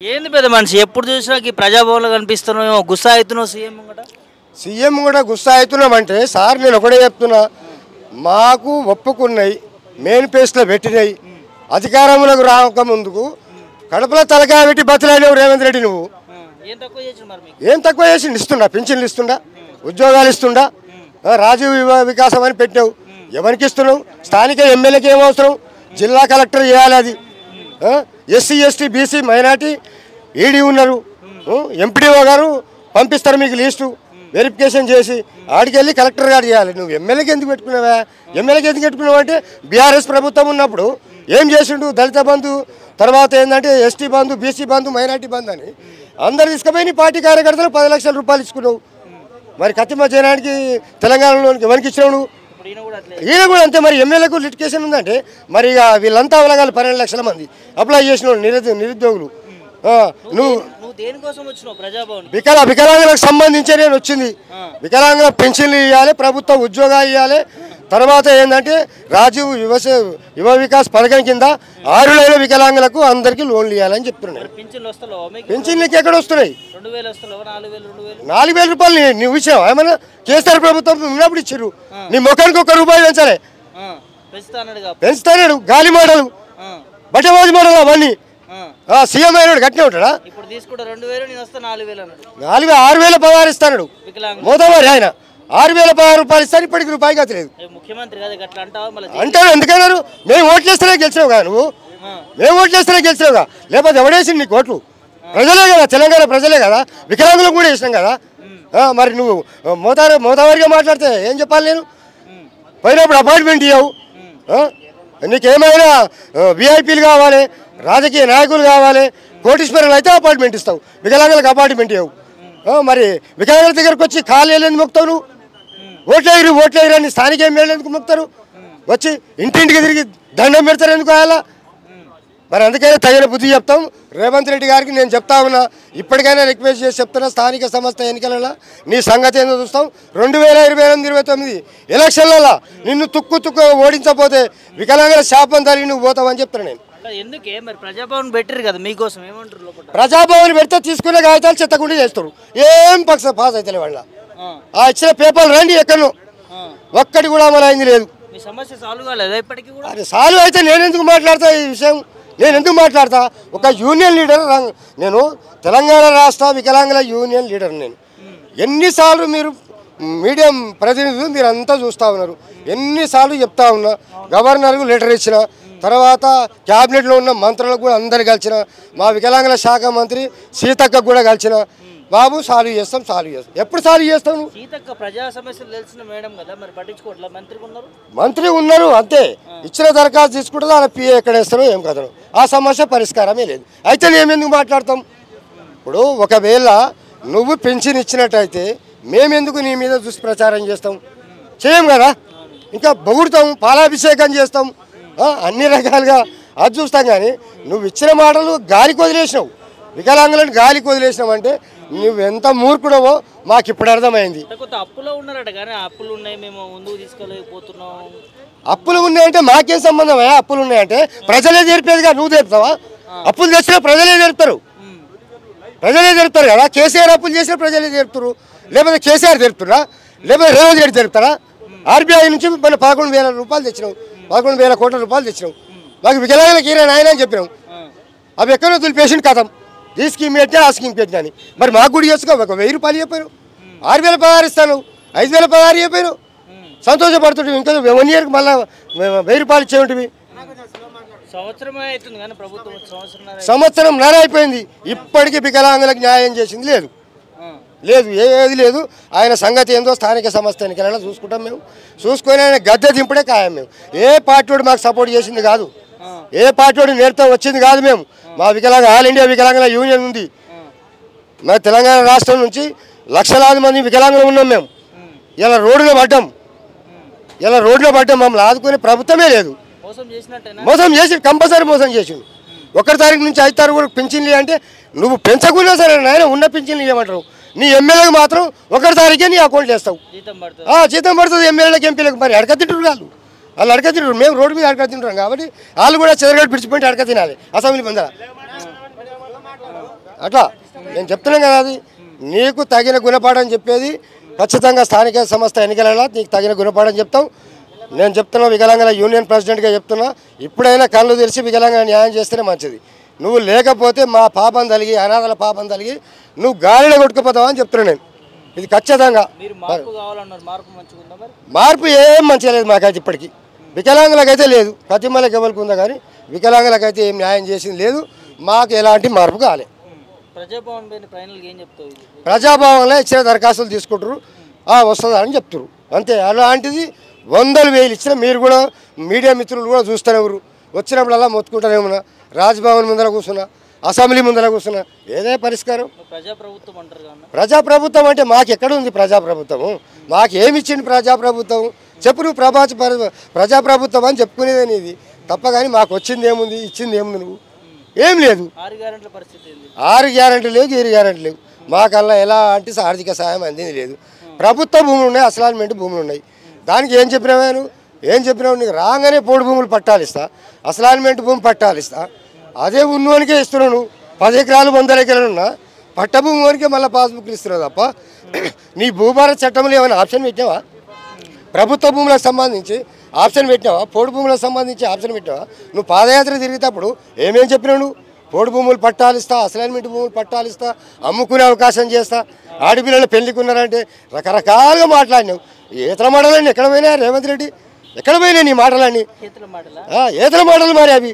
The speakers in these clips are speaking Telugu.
ఏంది పెద్ద మనిషి ఎప్పుడు చూసినా ఈ ప్రజాభవన్లో కనిపిస్తున్నావు గుస్సా అవుతున్నావు సీఎం కూడా గుస్సా అవుతున్నామంటే సార్ నేను ఒకటే చెప్తున్నా, మాకు ఒప్పుకున్నాయి మేనిఫెస్టోలో పెట్టినాయి అధికారంలోకి రాక ముందుకు కడపలో తలకాయ పెట్టి బతులాడినవు రేవంత్ రెడ్డి. నువ్వు ఏం తక్కువ చేసి ఇస్తుండా? పింఛన్లు ఇస్తుండా, ఉద్యోగాలు ఇస్తుండా, రాజీవ్ వికాసం అని పెట్టినావు. ఎవరికి ఇస్తున్నావు? స్థానిక ఎమ్మెల్యేకి ఏం అవసరం? జిల్లా కలెక్టర్ చేయాలి అది. SC ST BC minority ED ఉన్నారు, ఎంపీడీఓ గారు పంపిస్తారు మీకు లిస్టు వెరిఫికేషన్ చేసి ఆడికెళ్ళి కలెక్టర్ గారు చేయాలి. నువ్వు ఎమ్మెల్యేకి ఎందుకు పెట్టుకున్నావా? ఎమ్మెల్యేకి ఎందుకు పెట్టుకున్నావు అంటే బీఆర్ఎస్ ప్రభుత్వం ఉన్నప్పుడు ఏం చేసిండు? దళిత బంధు, తర్వాత ఏంటంటే ఎస్టీ బంధు, బీసీ బంధు, మైనార్టీ బంధు అని అందరు తీసుకుపోయి పార్టీ కార్యకర్తలు 10 లక్షల రూపాయలు ఇచ్చుకున్నావు. మరి కత్తిమ చేయడానికి తెలంగాణలోనికి ఎవరికి ఇచ్చినావు నువ్వు? ఈయన కూడా అంతే. మరి ఎమ్మెల్యేకు లిటికేషన్ ఉందంటే మరి ఇక వీళ్ళంతా అవలగాలి. 12 లక్షల మంది అప్లై చేసిన నిరుద్యోగులు. నువ్వు వికలాంగులకు సంబంధించి నేను వచ్చింది. వికలాంగుల పెన్షన్లు ఇవ్వాలి, ప్రభుత్వం ఉద్యోగాలు ఇవ్వాలి. తర్వాత ఏంటంటే రాజీవ్ యువ వికాస్ పథకం కింద అర్హులైన వికలాంగులకు అందరికీ లోన్లు ఇవ్వాలని చెప్తున్నాను. పెన్షన్లకి ఎక్కడ వస్తున్నాయి? 4,000 రూపాయలు నువ్వు ఇచ్చావు. ఏమన్నా కేసీఆర్ ప్రభుత్వం ఉన్నప్పుడు ఇచ్చారు. నీ ముఖానికి ₹1 పెంచాలి. పెంచుతాడు గాలి మాటలు, బట్టవాది మాటలు అవన్నీ. సీఎం అయినాడు గట్టినే ఉంటాడా? 6,000 పదహారు ఇస్తాడు మోదవారి. ఆయన 6,016 రూపాయలు ఇస్తాను. ఇప్పటికి రూపాయి గతలేదు అంటారు. ఎందుకన్నారు? మేము ఓట్లు వేస్తేనే గెలిచినావు కదా నువ్వు. మేము ఓట్లు వేస్తేనే గెలిచినావుగా, లేకపోతే ఎవడేసింది నీకు ఓట్లు? ప్రజలే కదా, తెలంగాణ ప్రజలే కదా, వికలాంగులకు కూడా వేసినాం కదా. మరి నువ్వు మోదావరిగా మాట్లాడితే ఏం చెప్పాలి? నేను పోయినప్పుడు అపాయింట్మెంట్ ఇవ్వవు. నీకేమైనా విఐపీలు కావాలి, రాజకీయ నాయకులు కావాలి, కోటీశ్వరులు అయితే అపాయింట్మెంట్ ఇస్తావు, వికలాంగులకు అపాయింట్మెంట్ ఇవ్వవు. మరి వికలాంగుల దగ్గరకు వచ్చి కాలు ఎందుకు మొక్కుతావు నువ్వు? ఓట్లేరు అని స్థానిక ఎమ్మెల్యేలు ఎందుకు మొక్కుతారు? వచ్చి ఇంటింటికి తిరిగి దండం పెడతారు ఎందుకు అలా? మరి అందుకనే తగిన బుద్ధి చెప్తాం. రేవంత్ రెడ్డి గారికి నేను చెప్తా ఉన్నా, ఇప్పటికైనా రిక్వెస్ట్ చేసి చెప్తున్నా, స్థానిక సంస్థ ఎన్నికలలో నీ సంగతి ఏందో చూస్తాం. 2028 ఎలక్షన్లలో నిన్ను తుక్కు ఓడించకపోతే వికలాంగుల శాపం తల్లి నువ్వు పోతావు అని చెప్తాను నేను. ప్రజాభవన్ పెట్టారు కదా మీకోసం, ఏమంటారు? ప్రజాభవన్ పెడితే తీసుకునే కాగితాలు చెత్తకుండా చేస్తారు. ఏం పాస్ అయితే వాళ్ళ ఇచ్చిన పేపర్లు రండి, ఎక్కడో ఒక్కటి కూడా అమలు అయింది లేదు. అది సాల్వ్ అయితే నేను ఎందుకు మాట్లాడతా ఈ విషయం? నేను ఎందుకు మాట్లాడతా? ఒక యూనియన్ లీడర్, నేను తెలంగాణ రాష్ట్ర వికలాంగుల యూనియన్ లీడర్. నేను ఎన్నిసార్లు మీరు మీడియా ప్రతినిధులు మీరు అంతా చూస్తూ ఉన్నారు, ఎన్నిసార్లు చెప్తా ఉన్నా. గవర్నర్కు లెటర్ ఇచ్చిన, తర్వాత క్యాబినెట్లో ఉన్న మంత్రులకు కూడా అందరు కలిసిన, మా వికలాంగుల శాఖ మంత్రి సీతక్క కూడా కలిసిన. బాబు సాల్వ్ చేస్తాం. ఎప్పుడు సాల్వ్ చేస్తాం? మంత్రి ఉన్నారు అంతే. ఇచ్చిన దరఖాస్తు తీసుకుంటే అలా పిఏ ఎక్కడ వేస్తారో ఏం కదను, ఆ సమస్య పరిష్కారమే లేదు. అయితే మేమెందుకు మాట్లాడతాం? ఇప్పుడు ఒకవేళ నువ్వు పెన్షన్ ఇచ్చినట్టయితే మేమెందుకు నీ మీద దుష్ప్రచారం చేస్తాం? చేయం కదా. ఇంకా పొగుడుతాం, పాలాభిషేకం చేస్తాం, అన్ని రకాలుగా అది చూస్తాం. కానీ నువ్వు ఇచ్చిన మాటలు గాలికి వదిలేసినావు, వికలాంగులను గాలికి వదిలేసినావు అంటే నువ్వు ఎంత మూర్ఖుడవో మాకు ఇప్పుడు అర్థమైంది. అప్పులు ఉన్నాయంటే మాకేం సంబంధం? అప్పులు ఉన్నాయంటే ప్రజలే తెరిపేదిగా, నువ్వు తెరుపుతావా? అప్పులు తెచ్చినా ప్రజలే తెరుపుతారు కదా. కేసీఆర్ అప్పులు చేసినా ప్రజలే తెరుపుతారు, లేకపోతే కేసీఆర్ తెరుపుతారా, లేకపోతే రేవంత్ రెడ్డి తెరుపుతారా? ఆర్బీఐ నుంచి మన 11,000 రూపాయలు తెచ్చినావు, 11,000 కోట్ల రూపాయలు తెచ్చినావు. మాకు వికలాంగులకు ఈయన ఆయన అని చెప్పినావు. అవి ఎక్కడో దులిపేసిన కథం. ఈ స్కీమ్ పెట్టినా ఆ స్కీమ్ పెట్టినా అని. మరి మాకు కూడా చేసుకో. ఒక 1,000 రూపాయలు చెప్పారు, 6,000 పదహారు ఇస్తాను, 5,000 పదహారు చెప్పారు, సంతోషపడుతుంటే. ఇంకా 1 ఇయర్కి మళ్ళీ 1,000 రూపాయలు ఇచ్చేవి. సంవత్సరంన్నర అయిపోయింది, ఇప్పటికీ వికలాంగులకు న్యాయం చేసింది లేదు. ఏది లేదు. ఆయన సంగతి ఏందో స్థానిక సంస్థ ఎన్నికలలో చూసుకుంటాం. మేము చూసుకొని ఆయన గద్దె దింపుడే ఖాయం. మేము ఏ పార్టీ వాడు మాకు సపోర్ట్ చేసింది కాదు, ఏ పార్టీ వాడు నేర్తో వచ్చింది కాదు. మేము మా వికలాంగ ఆల్ ఇండియా వికలాంగుల యూనియన్ ఉంది. మా తెలంగాణ రాష్ట్రం నుంచి లక్షలాది మంది వికలాంగులు ఉన్నాం. మేము ఇలా రోడ్డులో పడ్డాం. మమ్మల్ని ఆదుకునే ప్రభుత్వమే లేదు. మోసం చేసి కంపల్సరీ మోసం చేసిండు. 1 తారీఖు నుంచి 5 తారీఖు వరకు పింఛన్లు అంటే నువ్వు పెంచకున్నా సరే నాయన ఉన్న పింఛన్లు ఇవ్వమంటారు. నీ ఎమ్మెల్యేకి మాత్రం 1 తారీఖే నీ అకౌంట్ వేస్తావు. జీతం పడుతుంది ఎమ్మెల్యేలకు, ఎంపీలకు. మరి అడక తింటారు వాళ్ళు అడక తింటారు. మేము రోడ్డు మీద అడక తింటాం కాబట్టి వాళ్ళు కూడా చెదరగడ్డ పిడిచిపోయి అడక తినాలి అసెంబ్లీ ముందర. అట్లా నేను చెప్తున్నాను కదా, అది నీకు తగిన గుణపాఠం చెప్పేది ఖచ్చితంగా స్థానిక సంస్థ ఎన్నికలలో నీకు తగిన గుణపాఠం చెప్తాం. నేను చెప్తున్నా, వికలాంగుల యూనియన్ ప్రెసిడెంట్గా చెప్తున్నా, ఇప్పుడైనా కళ్ళు తెరిచి వికలాంగుల న్యాయం చేస్తేనే మంచిది. నువ్వు లేకపోతే మా పాపం తలిగి, అనాథల పాపం తలిగి నువ్వు గాలిలో కొట్టుకుపోతావు అని చెప్తున్నాను నేను. ఇది ఖచ్చితంగా మార్పు ఏం మంచిగా లేదు మాకైతే ఇప్పటికీ. వికలాంగులకైతే లేదు, ప్రతిమలకు ఎవరికి ఉందా కానీ వికలాంగులకైతే ఏం న్యాయం చేసింది లేదు. మాకు ఎలాంటి మార్పు కాలే. ప్రజాభవన్లో ఇచ్చిన దరఖాస్తులు తీసుకుంటారు, వస్తుందా అని చెప్తారు అంతే. అలాంటిది 100,000 ఇచ్చిన మీరు కూడా మీడియా మిత్రులు కూడా చూస్తూనేవారు. వచ్చినప్పుడల్లా మొత్తుకుంటూనే ఉన్నా, రాజ్భవన్ ముందర కూర్చున్నా, అసెంబ్లీ ముందర కూర్చున్నా. ఏదే పరిష్కారం? ప్రజాప్రభుత్వం అంటే మాకు ఎక్కడ ఉంది ప్రజాప్రభుత్వము? మాకేమి ఇచ్చింది ప్రజాప్రభుత్వం? చెప్పు నువ్వు. ప్రజాప్రభుత్వం అని చెప్పుకునేదే నీది తప్ప, కానీ మాకు వచ్చింది ఏముంది, ఇచ్చింది ఏముంది? నువ్వు ఏం లేదు. 6 గ్యారెంటీ లేవు, 7 గ్యారెంటీ లేవు. మాకల్లా ఎలాంటి ఆర్థిక సాయం అందింది లేదు. ప్రభుత్వ భూములు ఉన్నాయి, అసైన్మెంట్ భూములు ఉన్నాయి. దానికి ఏం చెప్పినావా నువ్వు? ఏం చెప్పినావు? నీకు రాగానే పోడు భూములు పట్టాలిస్తా, అసైన్మెంట్ భూమి పట్టాలిస్తా. అదే ఉన్నోనికే ఇస్తున్నావు నువ్వు. 10 ఎకరాలు 100 ఎకరాలు ఉన్నా పట్ట భూమి వరకే మళ్ళీ పాస్బుక్లు ఇస్తున్నావు తప్ప నీ భూభారత చట్టంలో ఏమైనా ఆప్షన్ పెట్టినావా? ప్రభుత్వ భూములకు సంబంధించి ఆప్షన్ పెట్టినావా? పోడు భూములకు సంబంధించి ఆప్షన్ పెట్టినావా? నువ్వు పాదయాత్ర తిరిగేటప్పుడు ఏమేం చెప్పినావు నువ్వు? పోడు భూములు పట్టాలిస్తా, అసైన్మెంట్ భూములు పట్టాలిస్తా, అమ్ముకునే అవకాశం చేస్తా, ఆడపిల్లలు పెళ్లికున్నారంటే రకరకాలుగా మాట్లాడినావు. ఏతల మాటలన్నీ ఎక్కడ పోయినా రేవంత్ రెడ్డి? ఎక్కడ పోయినా నీ మాటలన్నీ? ఏతల మాటలు మరి అవి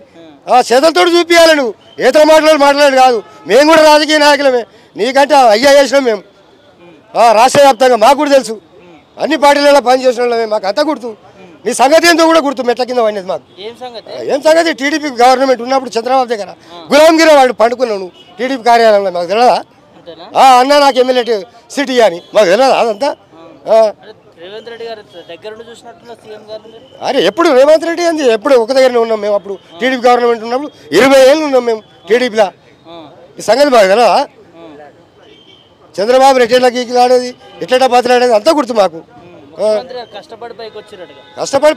చేతులతో చూపించాలి. నువ్వు ఏతల మాటలు మాట్లాడు కాదు. మేము కూడా రాజకీయ నాయకులమే, నీకంటే అయ్యా చేసినాం మేము. రాష్ట్ర వ్యాప్తంగా మాకు కూడా తెలుసు, అన్ని పార్టీలలో పనిచేసిన వాళ్ళమే, మాకు అంతా గుర్తు. నీ సంగతి ఏంటో కూడా గుర్తు. మెట్ల కింద పడినది మాకు. ఏం సంగతి? టీడీపీ గవర్నమెంట్ ఉన్నప్పుడు చంద్రబాబు దగ్గర గులాంగిరి వాడు పండుకున్నావు నువ్వు టీడీపీ కార్యాలయంలో. మాకు తెలియదా? అన్నా నాకు ఎమ్మెల్యే సిటీ అని మాకు తెలియదా? అదంతా అరే ఎప్పుడు రేవంత్ రెడ్డి అంది ఎప్పుడు ఒక దగ్గరనే ఉన్నాం మేము. అప్పుడు టీడీపీ గవర్నమెంట్ ఉన్నప్పుడు 20 ఏళ్ళు ఉన్నాం మేము టీడీపీలో. ఈ సంగతి మాకు తెలియదా? చంద్రబాబు ఎట్లా గీకిలాడేది, ఎట్లా బతలాడేది అంతా గుర్తు మాకు. కష్టపడి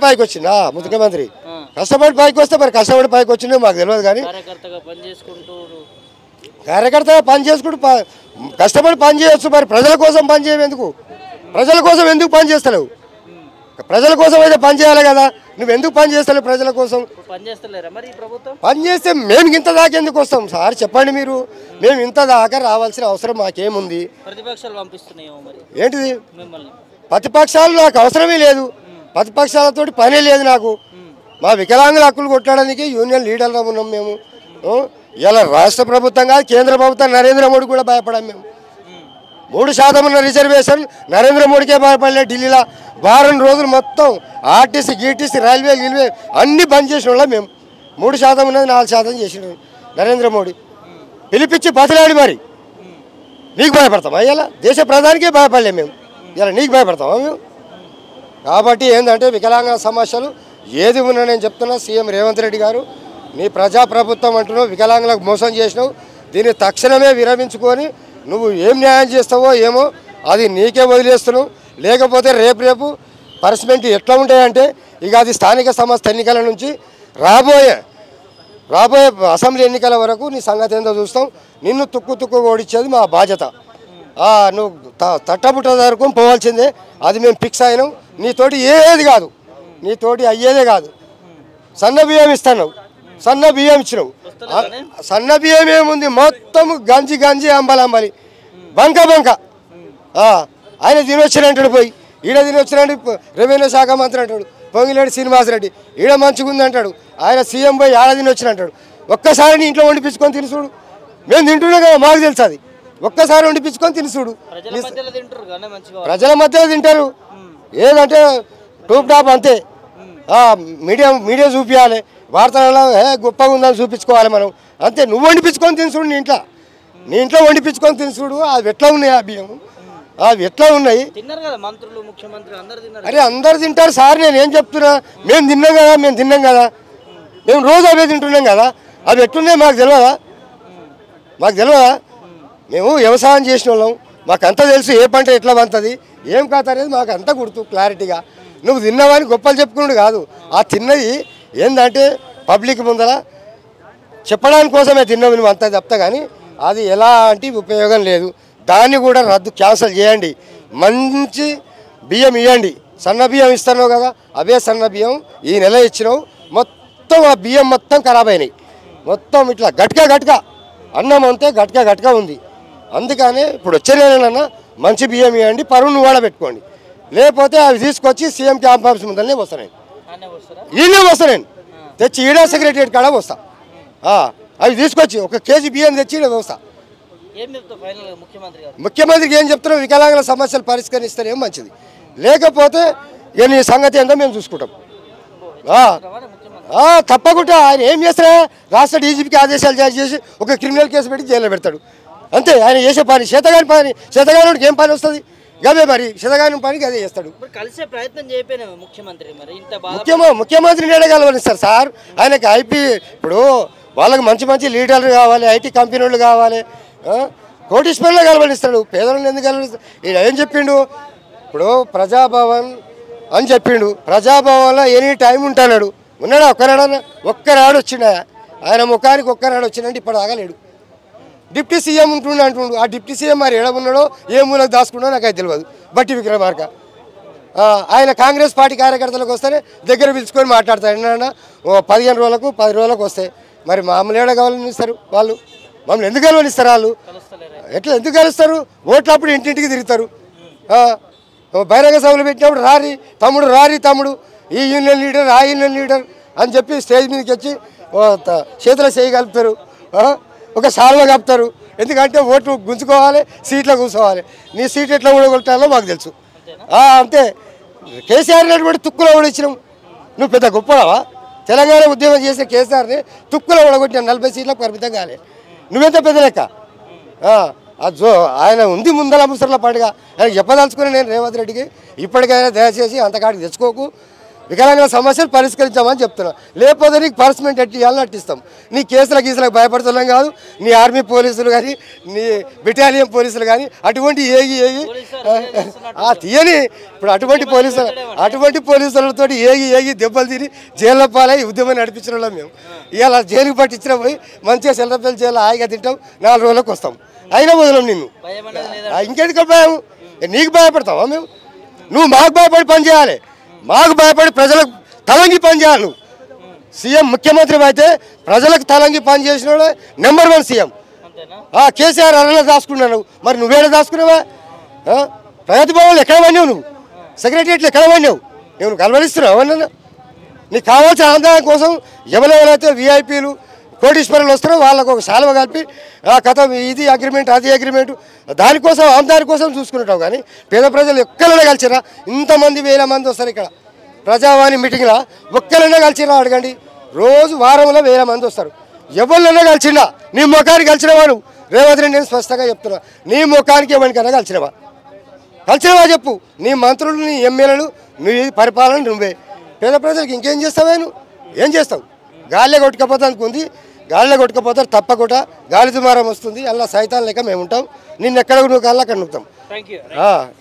పైకి వచ్చిందా ముఖ్యమంత్రి? కష్టపడి పైకి వస్తే మరి కష్టపడి పైకి వచ్చిండే మాకు తెలియదు. కానీ కార్యకర్తగా పని చేసుకుంటూ కష్టపడి పని చేయొచ్చు, మరి ప్రజల కోసం పని చేయవు. ప్రజల కోసం ఎందుకు పని చేస్తలేవు? ప్రజల కోసం అయితే పని చేయాలి కదా. నువ్వు ఎందుకు పని చేస్తలేవు ప్రజల కోసం? పని చేస్తే మేము ఇంత దాకా ఎందుకు వస్తాం సార్ చెప్పండి మీరు? మేము ఇంత దాకా రావాల్సిన అవసరం మాకేముంది? ఏంటిది ప్రతిపక్షాలు? నాకు అవసరమే లేదు, ప్రతిపక్షాలతో పనే లేదు నాకు. మా వికలాంగుల హక్కులు కొట్టడానికి యూనియన్ లీడర్గా ఉన్నాం మేము. ఇలా రాష్ట్ర ప్రభుత్వం కాదు, కేంద్ర ప్రభుత్వం నరేంద్ర మోడీ కూడా భయపడాం మేము. 3% ఉన్న రిజర్వేషన్ నరేంద్ర మోడీకే భయపడలే. ఢిల్లీలో వారం రోజులు మొత్తం ఆర్టీసీ, గీటీసీ, రైల్వే అన్నీ బంద్ చేసిన వాళ్ళం మేము. 3% ఉన్నది 4% చేసిన నరేంద్ర మోడీ పిలిపించి బతలాడి. మరి నీకు భయపడతామా? ఇలా దేశ ప్రధానికే భయపడలే మేము, ఇలా నీకు భయపడతామా మేము? కాబట్టి ఏంటంటే వికలాంగ సమస్యలు ఏది ఉన్నా నేను చెప్తున్నా, సీఎం రేవంత్ రెడ్డి గారు నీ ప్రజాప్రభుత్వం అంటున్నావు, వికలాంగులకు మోసం చేసినావు. దీన్ని తక్షణమే విరమించుకొని నువ్వు ఏం న్యాయం చేస్తావో ఏమో అది నీకే వదిలేస్తున్నావు. లేకపోతే రేపు పరిస్థితి ఎట్లా ఉంటాయంటే ఇక అది స్థానిక సంస్థ ఎన్నికల నుంచి రాబోయే అసెంబ్లీ ఎన్నికల వరకు నీ సంగతి ఏందో చూస్తాం. నిన్ను తుక్కు ఓడించేది మా బాధ్యత. నువ్వు తట్టబుట్ట వరకు పోవాల్సిందే, అది మేము ఫిక్స్ అయినాం. నీతోటి ఏది కాదు, నీతోటి అయ్యేదే కాదు. సన్న బియ్యం ఇస్తున్నావు, సన్న బియ్యం ఇచ్చినావు. సన్న బియ్యం ఏముంది? మొత్తం గంజి అంబలి బంక. ఆయన తినొచ్చినంటాడు, పోయి ఈడ తినొచ్చినట్టు రెవెన్యూ శాఖ మంత్రి అంటాడు పొంగిలేడు శ్రీనివాసరెడ్డి. ఈడ మంచిగా ఉంది అంటాడు ఆయన. సీఎం పోయి ఆడ తినొచ్చినంటాడు. ఒక్కసారి నీ ఇంట్లో వండిపించుకొని తినసుడు. మేము తింటున్నాం కదా, మాకు తెలుసు అది. ఒక్కసారి వండిపించుకొని తినసుడు. ప్రజల మధ్యలో తింటారు. ఏదంటే టూప్ టాప్ అంతే. మీడియా చూపించాలి, వార్తలలో గొప్పగా ఉందని చూపించుకోవాలి మనం అంతే. నువ్వు వండిపించుకొని తినసుడు, నీ ఇంట్లో వండిపించుకొని తినసుడు. అవి ఎట్లా ఉన్నాయి ఆ బియ్యం? అవి ఎట్లా ఉన్నాయి? అరే అందరు తింటారు సార్. నేను ఏం చెప్తున్నా, మేము తిన్నాం కదా, మేము రోజు అవే తింటున్నాం కదా. అవి ఎట్లున్నాయి మాకు తెలియదా? మేము వ్యవసాయం చేసిన వాళ్ళం, మాకు అంతా తెలుసు ఏ పంట ఎట్లా పండుతుంది, ఏం కథ అనేది మాకు అంతా గుర్తు క్లారిటీగా. నువ్వు తిన్నావని గొప్పలు చెప్పుకున్నాడు కాదు, ఆ తిన్నది ఏంటంటే పబ్లిక్ ముందర చెప్పడానికి కోసమే తిన్నావు నువ్వు అంతా చెప్తా. కానీ అది ఎలాంటి ఉపయోగం లేదు. దాన్ని కూడా రద్దు క్యాన్సిల్ చేయండి. మంచి బియ్యం ఇవ్వండి. సన్న బియ్యం ఇస్తున్నావు కదా, అవే సన్న బియ్యం ఈ నెల ఇచ్చినావు. మొత్తం ఆ బియ్యం మొత్తం ఖరాబ్ అయినాయి. మొత్తం ఇట్లా గట్గా అన్నం అంతే గట్గా ఉంది. అందుకనే ఇప్పుడు వచ్చే నెలనన్నా మంచి బియ్యం ఇవ్వండి, పరువును వాడబెట్టుకోండి. లేకపోతే అవి తీసుకొచ్చి సీఎం క్యాంప్ ఆఫీస్ ముందరనే వస్తాను, ఈయనే వస్తాను. తెచ్చి ఈడా సెక్రటరియట్ కాడ వస్తా. అవి తీసుకొచ్చి 1 కేజీ బియ్యం తెచ్చి ఈడ వస్తా. ముఖ్యమంత్రికి ఏం చెప్తున్నాం, వికలాంగుల సమస్యలు పరిష్కరిస్తేనే మంచిది. లేకపోతే ఇక నీ సంగతి ఏందో మేము చూసుకుంటాం. తప్పకుండా ఆయన ఏం చేస్తారా, రాష్ట్ర డీజీపీకి ఆదేశాలు జారీ చేసి ఒక క్రిమినల్ కేసు పెట్టి జైల్లో పెడతాడు అంతే. ఆయన చేసే పని చేతగానికి ఏం పని వస్తుంది? గవే మరి చేతగాని పనికి అదే చేస్తాడు. కలిసే ప్రయత్నం చేయకపోయినా ముఖ్యమంత్రి మరి ఇంత ముఖ్యమంత్రిని అడగలవనిస్తారు సార్. ఆయనకి ఐపీ ఇప్పుడు వాళ్ళకి మంచి లీడర్లు కావాలి, ఐటీ కంపెనీలు కావాలి, కోటీశ్వరులు కలవనిస్తాడు. పేదలను ఎందుకు కలవనిస్తాడు? ఈయన ఏం చెప్పిండు, ఇప్పుడు ప్రజాభవన్ అని చెప్పిండు. ప్రజాభవన్లో ఎనీ టైం ఉంటాడు. ఉన్నాడా? ఒక్కనాడు వచ్చిండా? ఆయన ముఖానికి ఒక్కనాడు వచ్చిందంటే ఇప్పుడు ఆగలేడు. డిప్యూటీ సీఎం ఉంటుండే అంటుండు. ఆ డిప్యూటీ సీఎం మరి ఎడ ఉన్నాడో ఏ మూలకు దాచుకున్నాడో నాకు అయితే తెలియదు. బట్టి విక్రమార్క ఆయన కాంగ్రెస్ పార్టీ కార్యకర్తలకు వస్తేనే దగ్గర పిలుచుకొని మాట్లాడతారు. ఏంటన్నా 15 రోజులకు 10 రోజులకు వస్తాయి. మరి మమ్మల్ని ఏడ కలవనిస్తారు వాళ్ళు? మమ్మల్ని ఎందుకు కలవనిస్తారు వాళ్ళు? ఎట్లా ఎందుకు కలుస్తారు? ఓట్లప్పుడు ఇంటింటికి తిరుగుతారు. బహిరంగ సభలు పెట్టినప్పుడు రారి తమ్ముడు ఈ యూనియన్ లీడర్ ఆ యూనియన్ లీడర్ అని చెప్పి స్టేజ్ మీదకి వచ్చి చేతిలో చేయి కలుపుతారు, ఒక సాల్వ కలుపుతారు. ఎందుకంటే ఓట్లు గుంజుకోవాలి, సీట్లో కూర్చోవాలి. నీ సీట్ ఎట్లా ఊడగొట్టాలో మాకు తెలుసు. అంతే. కేసీఆర్ కూడా తుక్కులో ఊడిచ్చినాం. నువ్వు పెద్ద గొప్పవావా? తెలంగాణ ఉద్యమం చేసిన కేసీఆర్ని తుక్కులో ఊడగొట్టిన 40 సీట్లకు పరిమితం కాలే. నువ్వెంత పెద్ద లెక్క? ఆయన ఉంది ముందల ముసర్ల పండుగ. ఆయన చెప్పదలుచుకుని నేను రేవంత్ రెడ్డికి ఇప్పటికైనా దయచేసి అంతకాడికి తెచ్చుకోకు, వికలాంగుల సమస్యలు పరిష్కరించామని చెప్తున్నా. లేకపోతే నీకు పనిష్మెంట్ ఎట్టి ఇవ్వాలని అట్టిస్తాం. నీ కేసులకు భయపడుతున్నాం కాదు. నీ ఆర్మీ పోలీసులు కానీ, నీ బెటాలియన్ పోలీసులు కానీ అటువంటి ఏగి తీయని. ఇప్పుడు అటువంటి పోలీసులతో ఏగి దెబ్బలు తిని జైల్లో పాలై ఉద్యమం నడిపించిన వాళ్ళం మేము. ఇవాళ జైలుకి పట్టించిన పోయి మంచిగా సెల్లపల్లి జైలు హాయిగా తింటాం, 4 రోజులకు వస్తాం. అయినా వదలం నిన్ను. ఇంకెందుకు భయం? నీకు భయపడతావా మేము? నువ్వు మాకు భయపడి పని చేయాలి. మాకు భయపడి ప్రజలకు తలంగి పని చేయాలి. నువ్వు సీఎం ముఖ్యమంత్రి అయితే ప్రజలకు తలంగి పని చేసిన నెంబర్ 1 సీఎం. కేసీఆర్ అరలో దాచుకున్నావు, మరి నువ్వేడ దాచుకున్నావా? ప్రగతి భవన్లు ఎక్కడ పడినావు? నువ్వు సెక్రటరియట్లు ఎక్కడ పడినావు? నువ్వు కలవరిస్తున్నావు అన్న. నీకు కావాల్సిన ఆదాయం కోసం ఎవరెవరైతే విఐపీలు కోటీశ్వరులు వస్తారో వాళ్ళకు ఒక శాలువ కలిపి కథ ఇది అగ్రిమెంట్ అది అగ్రిమెంట్ దానికోసం ఆదాయం చూసుకుంటావు. కానీ పేద ప్రజలు ఎక్కడైనా కలిసిరా? ఇంతమంది 1000 మంది వస్తారు ఇక్కడ ప్రజావాణి మీటింగ్లో. ఒక్కరైనా కలిసిరా అడగండి. రోజు వారంలో 1000 మంది వస్తారు. ఎవరినైనా కలిసినా నీ ముఖానికి కలిసినవా? నువ్వు రేవంత్ రెడ్డి నేను స్పష్టంగా చెప్తున్నా, నీ ముఖానికి ఎవరికైనా కలిసినవా చెప్పు. నీ మంత్రులు, నీ ఎమ్మెల్యేలు, నీ పరిపాలన నువ్వే. పేద ప్రజలకు ఇంకేం చేస్తావే? నువ్వు ఏం చేస్తావు? గాలిలో కొట్టుకపోతే అనుకుంది, గాలిలో కొట్టుకపోతారు తప్పకుండా. గాలి దుమారం వస్తుంది, అలా సైతాన్ లెక్క మేము ఉంటాం. నిన్నెక్కడ నువ్వు కాళ్ళ అక్కడ నొక్కుతాం.